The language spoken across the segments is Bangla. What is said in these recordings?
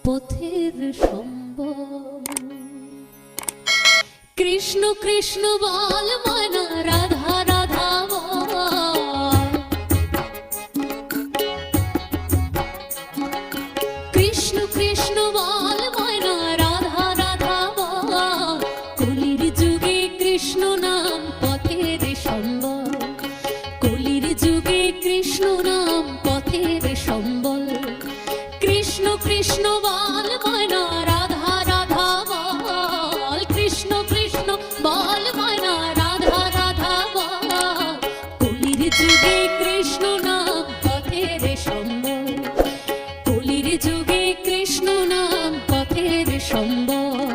পথের সম্বল। কৃষ্ণ কৃষ্ণ বল ময়না, রাধা রাধা বল। কৃষ্ণ কৃষ্ণ বল ময়না, রাধা রাধা বল। কলির যুগে কৃষ্ণ নাম পথের সম্বল। কলির যুগে কৃষ্ণ নাম পথের সম্বল। কৃষ্ণ কৃষ্ণ বল ময়না, রাধা রাধা বল। কৃষ্ণ কৃষ্ণ বল ময়না, রাধা রাধা বল। কলির যুগে কৃষ্ণ নাম পথের সম্বল। কলির যুগে কৃষ্ণ নাম পথের সম্বল।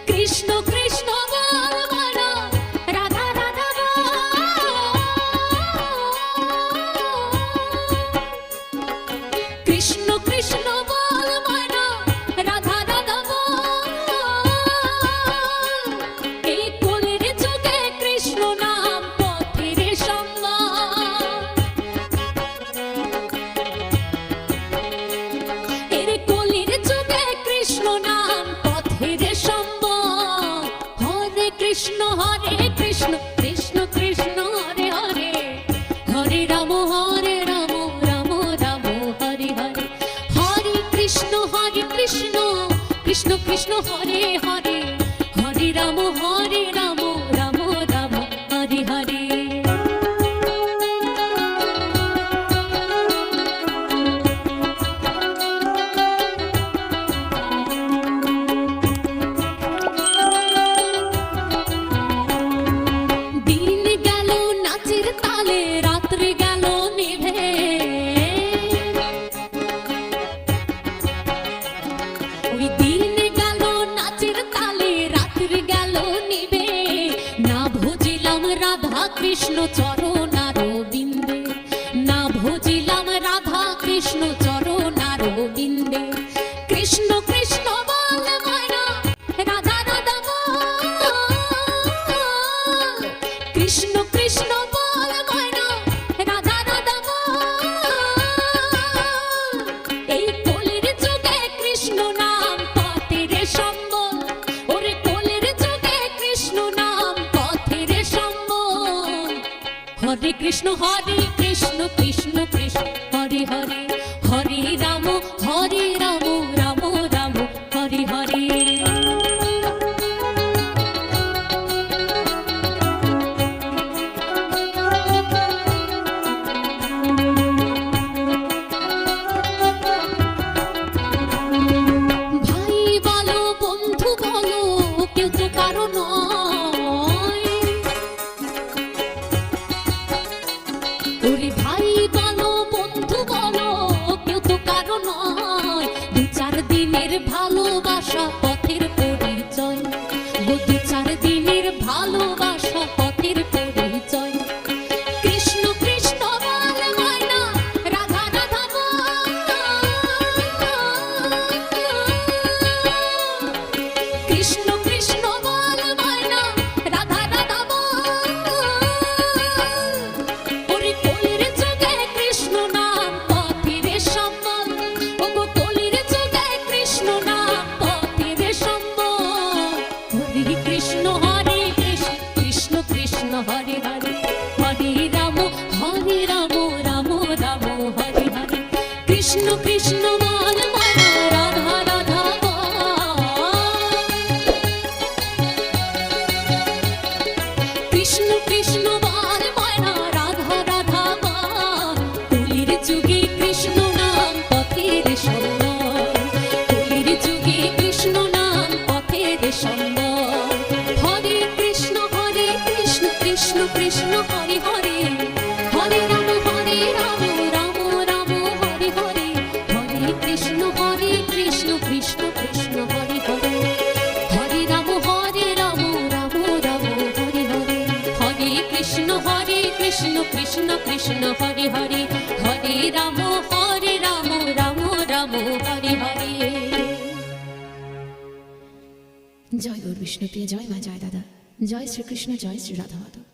কৃষ্ণ কৃষ্ণ বল ময়না, রাধা রাধা বল। কৃষ্ণ কৃষ্ণ বল ময়না, রাধা রাধা বল। এই কলির যুগে কৃষ্ণ নাম পথের সম্বল। এর কলির যুগে কৃষ্ণ নাম পথের সম্বল। হরে কৃষ্ণ কৃষ্ণ কৃষ্ণ হরে হরে। হরে রাম রাম রাম হরে হরে। হরে কৃষ্ণ কৃষ্ণ কৃষ্ণ হরে হরে। হরে রাম রাম রাম হরে হরে। দিন গেল নাচের তালে, রাত্রে গেল নিভে। ওই দিন গেল নাচের তালে, রাত্রে গেল নিভে। না ভজিলাম রাধা কৃষ্ণ চরণার বিন্দে। না ভজিলাম রাধা কৃষ্ণ চরণার বিন্দে। কৃষ্ণ কৃষ্ণ বল ময়না, রাধা রাধা বল। কৃষ্ণ কৃষ্ণ বল ময়না, রাধা রাধা বল। এই কলির যুগে কৃষ্ণ নাম পথের সম্বল। ওরে কলির যুগে কৃষ্ণ নাম পথের সম্বল। হরে কৃষ্ণ কৃষ্ণ কৃষ্ণ হরে হরে। হরে রাম রাম রাম হরে হরে। ভাই বলো বন্ধু বলো, কেউ তো কারো নয়। ওরে ভাই বলো বন্ধু বলো, কেউ তো কারো নয়। দু চার দিনের ভালোবাসা পথের পরিচয়। দু চার দিনের ভালোবাসা পথের পরিচয়। কৃষ্ণ কৃষ্ণ বল ময়না, রাধা রাধা বল। কৃষ্ণ কৃষ্ণ বল ময়না, রাধা রাধা বল। ওরে কলির যুগে কৃষ্ণ নাম পথের সম্বল। ওগো কলির যুগে কৃষ্ণ নাম পথের সম্বল। হরে কৃষ্ণ কৃষ্ণ কৃষ্ণ হরে হরে। হরে রাম রাম রাম হরে হরে। কৃষ্ণ কৃষ্ণ বল ময়না, রাধা রাধা বল। কৃষ্ণ কৃষ্ণ বল ময়না, রাধা রাধা বল। কলির যুগে কৃষ্ণ নাম পথের সম্বল। কলির যুগে কৃষ্ণ নাম পথের সম্বল। হরে কৃষ্ণ কৃষ্ণ কৃষ্ণ হরে হরে। হরে রাম রাম রাম হরে হরে। হরে কৃষ্ণ কৃষ্ণ কৃষ্ণ হরে হরে। হরে রাম রাম রাম হরে হরে। হরে কৃষ্ণ কৃষ্ণ কৃষ্ণ হরে হরে। হরে রাম রাম রাম হরে হরে। জয় গৌর বিষ্ণুপ্রিয়, জয় মা, জয় দাদা, জয় শ্রীকৃষ্ণ, জয় শ্রী রাধা মাধব।